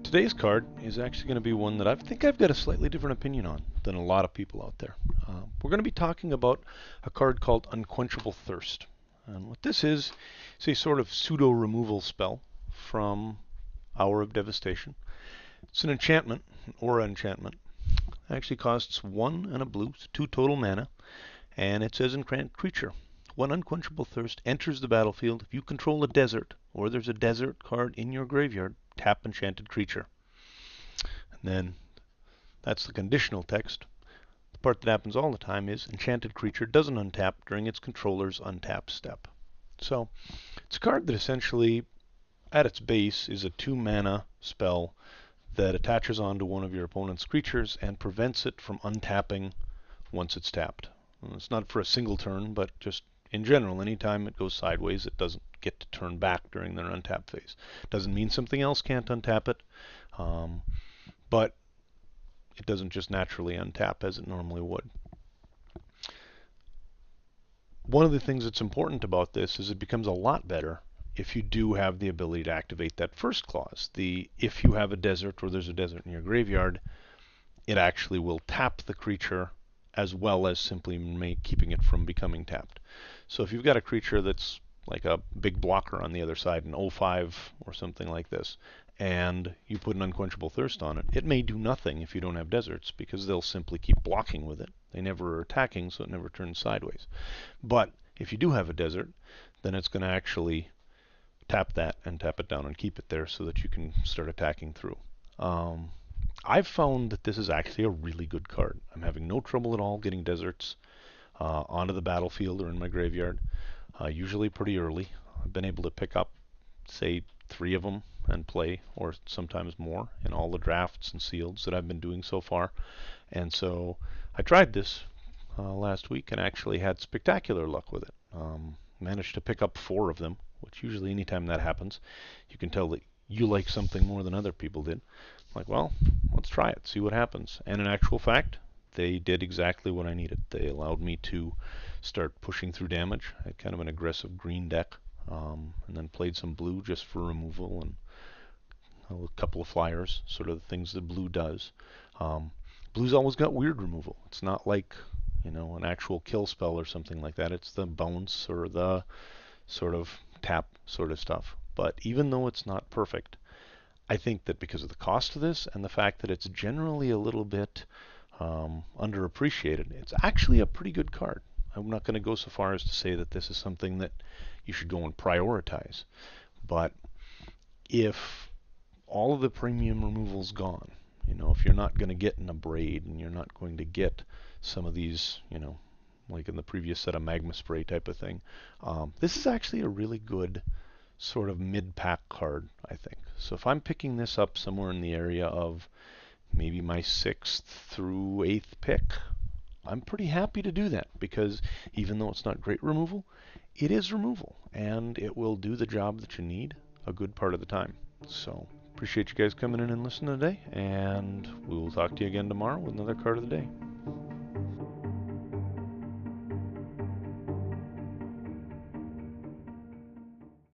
Today's card is actually going to be one that I think I've got a slightly different opinion on than a lot of people out there. We're going to be talking about a card called Unquenchable Thirst. And what this is a sort of pseudo-removal spell from Hour of Devestation. It's an enchantment, an aura enchantment. It actually costs 1 and a blue, 2 total mana, and it says Enchanted Creature. When Unquenchable Thirst enters the battlefield, if you control a desert, or there's a desert card in your graveyard, tap Enchanted Creature. And then that's the conditional text. The part that happens all the time is Enchanted Creature doesn't untap during its controller's untap step. So it's a card that essentially, at its base, is a 2 mana spell that attaches onto one of your opponent's creatures and prevents it from untapping once it's tapped. It's not for a single turn, but just in general, anytime it goes sideways, it doesn't get to turn back during their untap phase. Doesn't mean something else can't untap it, but it doesn't just naturally untap as it normally would. One of the things that's important about this is it becomes a lot better if you do have the ability to activate that first clause. If you have a desert or there's a desert in your graveyard, it actually will tap the creature as well as simply keeping it from becoming tapped. So if you've got a creature that's like a big blocker on the other side, an 0/5 or something like this, and you put an Unquenchable Thirst on it, it may do nothing if you don't have deserts, because they'll simply keep blocking with it. They never are attacking, so it never turns sideways. But if you do have a desert, then it's going to actually tap that and tap it down and keep it there so that you can start attacking through. I've found that this is actually a really good card. I'm having no trouble at all getting deserts onto the battlefield or in my graveyard, usually pretty early. I've been able to pick up, say, 3 of them and play, or sometimes more, in all the drafts and sealeds that I've been doing so far. And so I tried this last week and actually had spectacular luck with it. Managed to pick up 4 of them, which usually anytime that happens, you can tell that you like something more than other people did. Like, well, let's try it, see what happens. And in actual fact, they did exactly what I needed. They allowed me to start pushing through damage. I had kind of an aggressive green deck, and then played some blue just for removal and a couple of flyers, sort of the things that blue does. Blue's always got weird removal. It's not like, an actual kill spell or something like that. It's the bounce or the sort of tap sort of stuff. But even though it's not perfect, I think that because of the cost of this and the fact that it's generally a little bit underappreciated, it's actually a pretty good card. I'm not going to go so far as to say that this is something that you should go and prioritize. But if all of the premium removal's gone, if you're not going to get an Abrade and you're not going to get some of these, like in the previous set of Magma Spray type of thing, this is actually a really good sort of mid-pack card, I think. So if I'm picking this up somewhere in the area of maybe my 6th through 8th pick, I'm pretty happy to do that, because even though it's not great removal, it is removal, and it will do the job that you need a good part of the time. So appreciate you guys coming in and listening today, and we will talk to you again tomorrow with another card of the day.